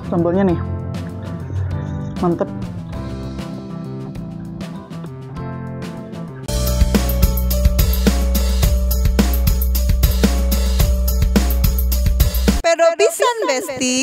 Sambalnya nih mantep. Pedo pisan Besti.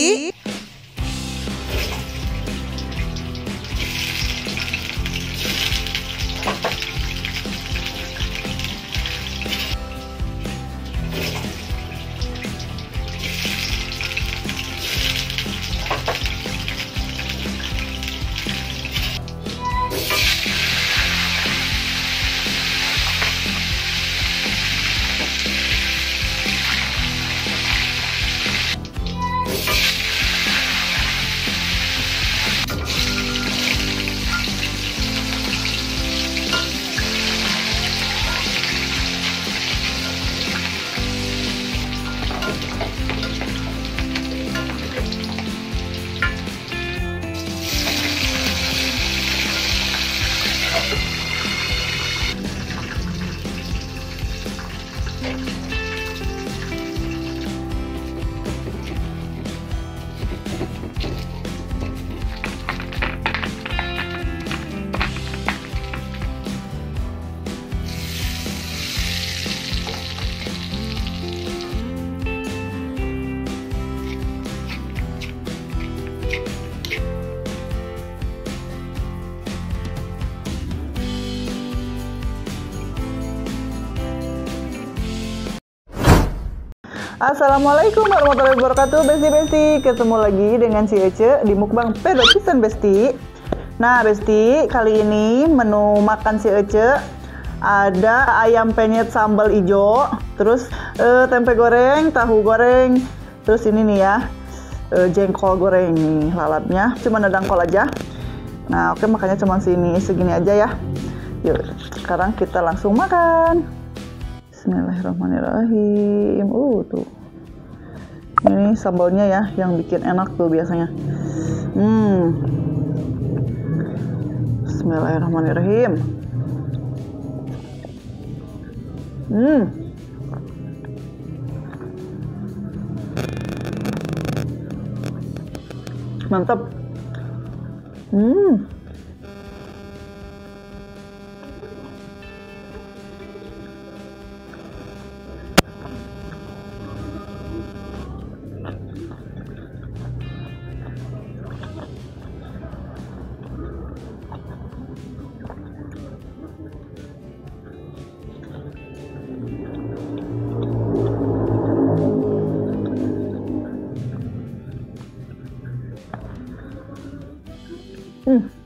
Assalamualaikum warahmatullahi wabarakatuh, Besti-Besti. Ketemu lagi dengan si Ece di mukbang Pedo Pisan Besti. Nah Besti, kali ini menu makan si Ece ada ayam penyet sambal ijo, terus tempe goreng, tahu goreng, terus ini nih ya, jengkol goreng nih lalapnya, cuma ada dangkol aja. Nah oke, makannya cuma segini aja ya. Yuk sekarang kita langsung makan. Bismillahirrahmanirrahim. Tuh. Ini sambalnya ya yang bikin enak tuh biasanya. Bismillahirrahmanirrahim. Mantap.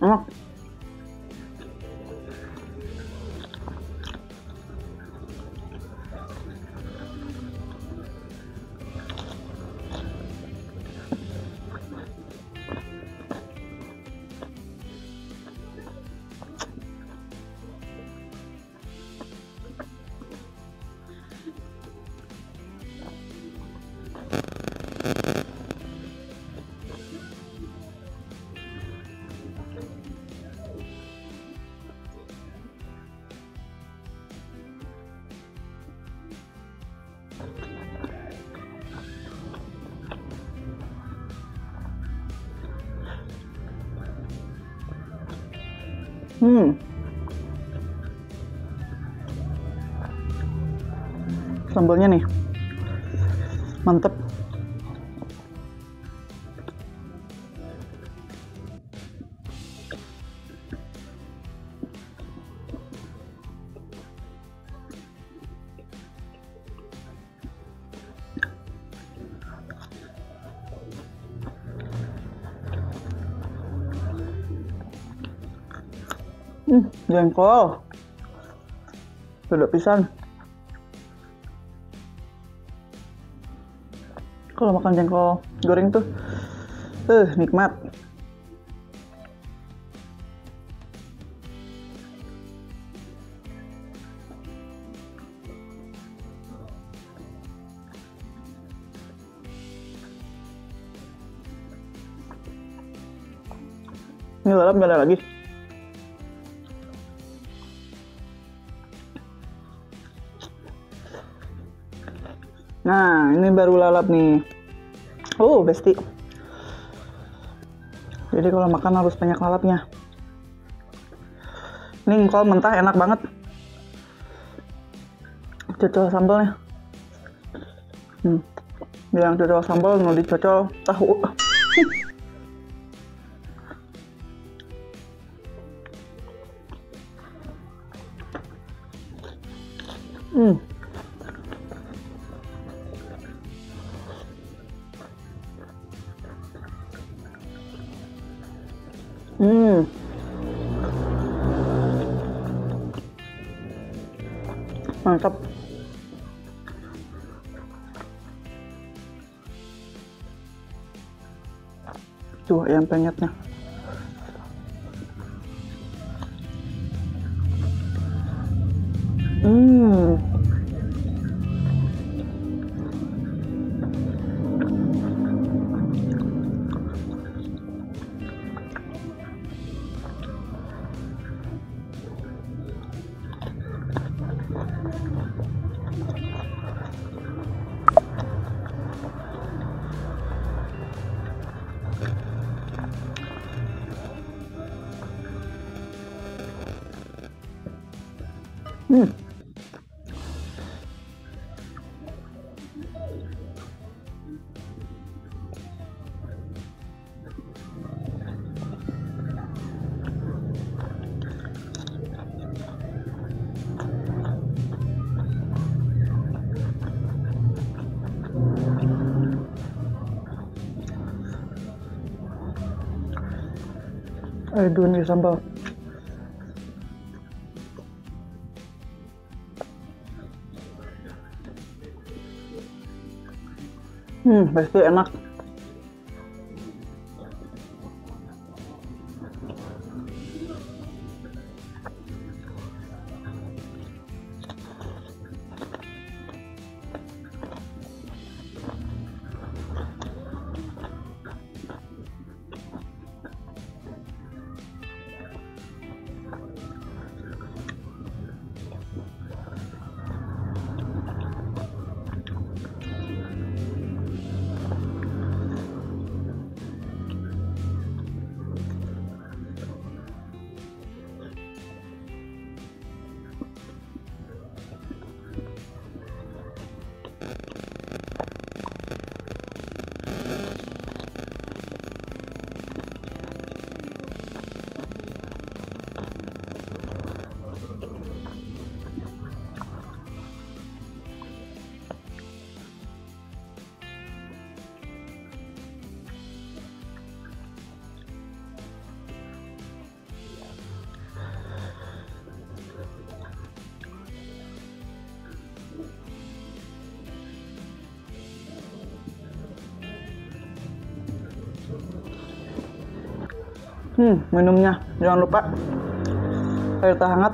Enak. Sambalnya nih mantep. Jengkol pedo pisan. Kalau makan jengkol goreng tuh nikmat. Ini lalap nggak ada lagi. Nah, ini baru lalap nih. Besti. Jadi kalau makan harus banyak lalapnya. Ini engkol mentah enak banget. Cocol sambalnya. Yang cocol sambal, mau dicocol tahu. Mantap. Tuh ayam penyetnya. Aduh, nih sambal. Pasti enak. Minumnya jangan lupa air teh hangat.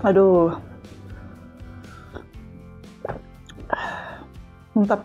Aduh, mantap.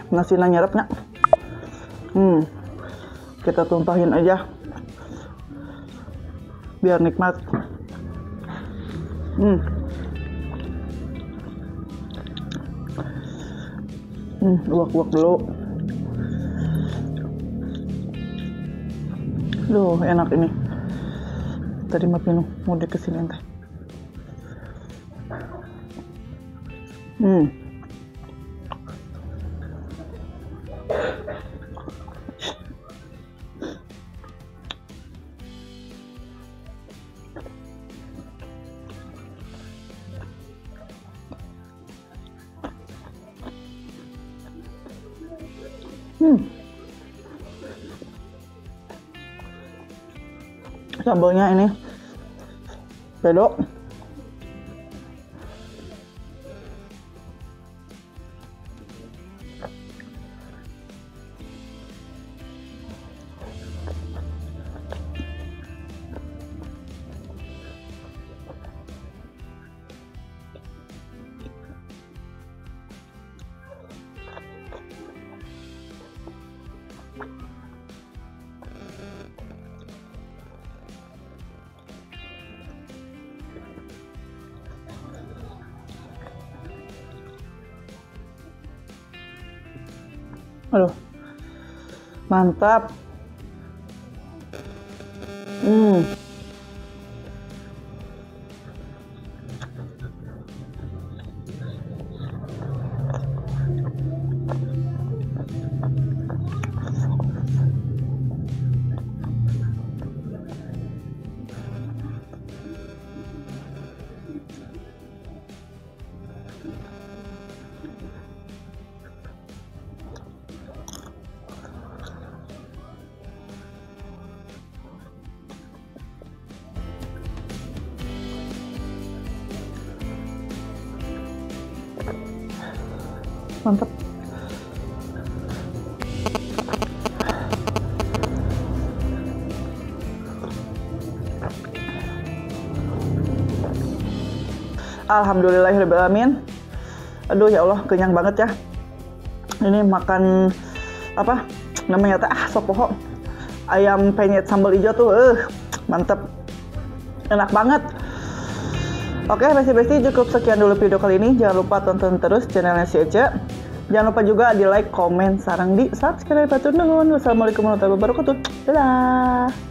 Nasinya nyerapnya. Kita tumpahin aja biar nikmat. Uak-uak dulu. Duh, enak ini. Tadi mah minum mau dikesini teh. Sambalnya ini pedo. Aduh, mantap. Mantap. Alhamdulillahirrahmanirrahim. Aduh ya Allah, kenyang banget ya. Ini makan apa namanya teh, sopoho ayam penyet sambal hijau tuh, mantep, enak banget. Oke besti-besti, cukup sekian dulu video kali ini. Jangan lupa tonton terus channelnya si Ece. Jangan lupa juga di like, komen, sarang di subscribe. Batur nuhun. Wassalamualaikum warahmatullahi wabarakatuh. Dadah.